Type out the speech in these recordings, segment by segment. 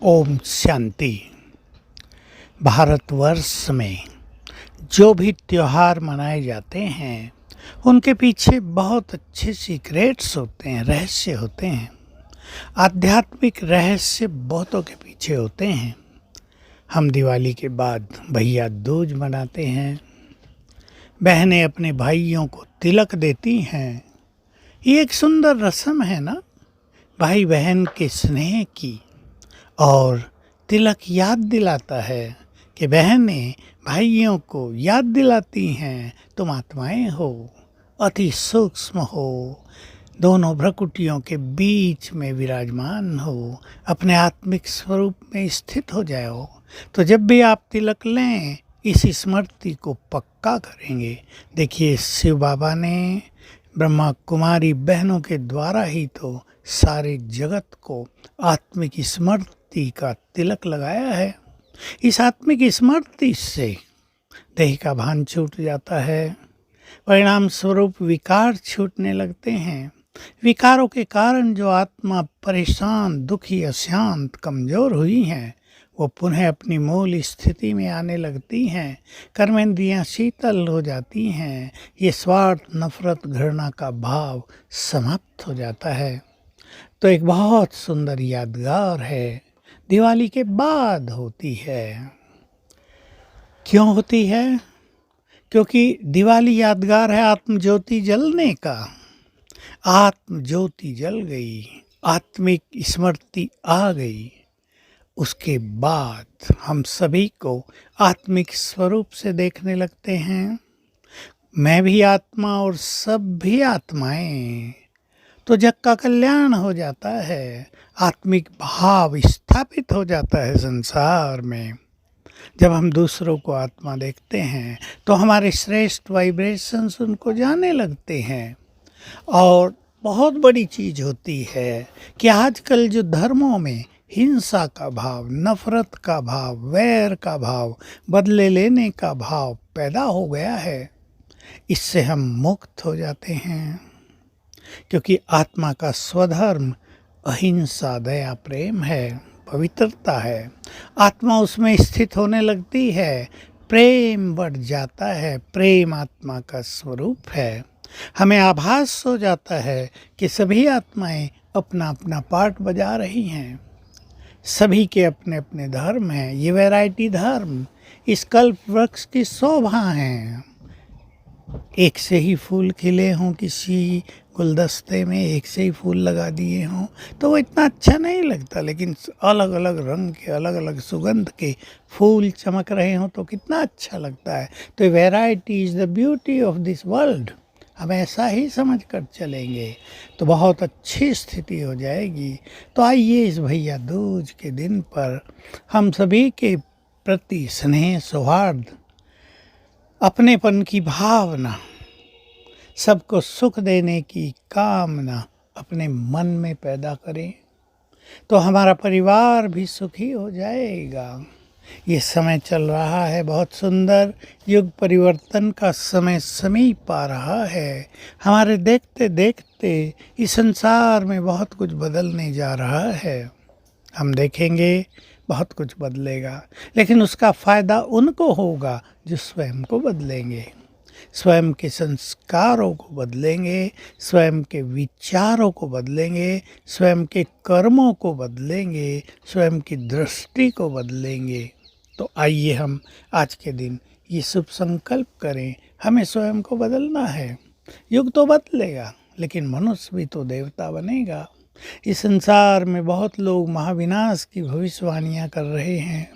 ओम शांति। भारतवर्ष में जो भी त्योहार मनाए जाते हैं उनके पीछे बहुत अच्छे सीक्रेट्स होते हैं, रहस्य होते हैं। आध्यात्मिक रहस्य बहुतों के पीछे होते हैं। हम दिवाली के बाद भैया दूज मनाते हैं, बहनें अपने भाइयों को तिलक देती हैं। ये एक सुंदर रस्म है ना, भाई बहन के स्नेह की। और तिलक याद दिलाता है कि बहनें भाइयों को याद दिलाती हैं, तुम आत्माएं हो, अति सूक्ष्म हो, दोनों भ्रकुटियों के बीच में विराजमान हो, अपने आत्मिक स्वरूप में स्थित हो जाओ। तो जब भी आप तिलक लें इस स्मृति को पक्का करेंगे। देखिए, शिव बाबा ने ब्रह्मा कुमारी बहनों के द्वारा ही तो सारे जगत को आत्मिक स्मृति का तिलक लगाया है। इस आत्मिक स्मृति से देह का भान छूट जाता है, परिणाम स्वरूप विकार छूटने लगते हैं। विकारों के कारण जो आत्मा परेशान, दुखी, अशांत, कमजोर हुई हैं, वो पुनः अपनी मूल स्थिति में आने लगती हैं। कर्मेंद्रियां शीतल हो जाती हैं। ये स्वार्थ, नफरत, घृणा का भाव समाप्त हो जाता है। तो एक बहुत सुंदर यादगार है, दिवाली के बाद होती है। क्यों होती है? क्योंकि दिवाली यादगार है आत्म ज्योति जलने का। आत्म ज्योति जल गई, आत्मिक स्मृति आ गई। उसके बाद हम सभी को आत्मिक स्वरूप से देखने लगते हैं। मैं भी आत्मा और सब भी आत्माएं। तो जग का कल्याण हो जाता है, आत्मिक भाव स्थापित हो जाता है संसार में। जब हम दूसरों को आत्मा देखते हैं तो हमारे श्रेष्ठ वाइब्रेशंस उनको जाने लगते हैं। और बहुत बड़ी चीज़ होती है कि आजकल जो धर्मों में हिंसा का भाव, नफरत का भाव, वैर का भाव, बदले लेने का भाव पैदा हो गया है, इससे हम मुक्त हो जाते हैं। क्योंकि आत्मा का स्वधर्म अहिंसा, दया, प्रेम है, पवित्रता है। आत्मा उसमें स्थित होने लगती है, प्रेम बढ़ जाता है। प्रेम आत्मा का स्वरूप है। हमें आभास हो जाता है कि सभी आत्माएं अपना अपना पार्ट बजा रही हैं। सभी के अपने अपने धर्म हैं। ये वैरायटी धर्म इस कल्प वृक्ष की शोभा है। एक से ही फूल खिले हों, किसी गुलदस्ते में एक से ही फूल लगा दिए हों तो वो इतना अच्छा नहीं लगता, लेकिन अलग अलग रंग के, अलग अलग सुगंध के फूल चमक रहे हों तो कितना अच्छा लगता है। तो variety is the beauty of this world. हम ऐसा ही समझ कर चलेंगे तो बहुत अच्छी स्थिति हो जाएगी। तो आइए इस भैया दूज के दिन पर हम सभी के प्रति स्नेह, सौहार्द, अपनेपन की भावना, सबको सुख देने की कामना अपने मन में पैदा करें तो हमारा परिवार भी सुखी हो जाएगा। ये समय चल रहा है बहुत सुंदर, युग परिवर्तन का समय समीप आ रहा है। हमारे देखते देखते इस संसार में बहुत कुछ बदलने जा रहा है। हम देखेंगे बहुत कुछ बदलेगा, लेकिन उसका फ़ायदा उनको होगा जो स्वयं को बदलेंगे, स्वयं के संस्कारों को बदलेंगे, स्वयं के विचारों को बदलेंगे, स्वयं के कर्मों को बदलेंगे, स्वयं की दृष्टि को बदलेंगे। तो आइए हम आज के दिन ये शुभ संकल्प करें, हमें स्वयं को बदलना है। युग तो बदलेगा लेकिन मनुष्य भी तो देवता बनेगा। इस संसार में बहुत लोग महाविनाश की भविष्यवाणियाँ कर रहे हैं,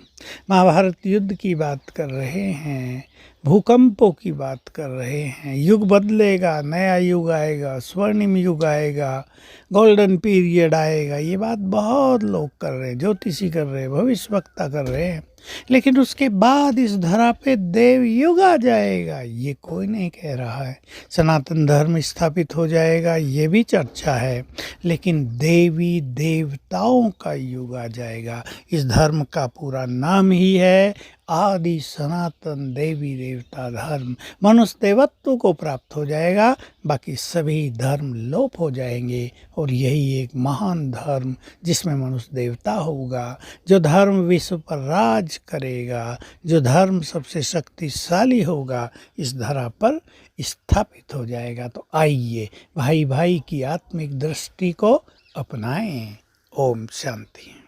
महाभारत युद्ध की बात कर रहे हैं, भूकंपों की बात कर रहे हैं। युग बदलेगा, नया युग आएगा, स्वर्णिम युग आएगा, गोल्डन पीरियड आएगा, ये बात बहुत लोग कर रहे हैं, ज्योतिषी कर रहे हैं, भविष्यवक्ता कर रहे हैं। लेकिन उसके बाद इस धरा पे देव युग आ जाएगा, ये कोई नहीं कह रहा है। सनातन धर्म स्थापित हो जाएगा, ये भी चर्चा है, लेकिन देवी देवताओं का युग आ जाएगा। इस धर्म का पूरा नाम ही है आदि सनातन देवी देवता धर्म मनुष्य देवत्व को प्राप्त हो जाएगा, बाकी सभी धर्म लोप हो जाएंगे और यही एक महान धर्म जिसमें मनुष्य देवता होगा, जो धर्म विश्व पर राज करेगा, जो धर्म सबसे शक्तिशाली होगा, इस धरा पर स्थापित हो जाएगा। तो आइए भाई भाई की आत्मिक दृष्टि को अपनाएं। ओम शांति।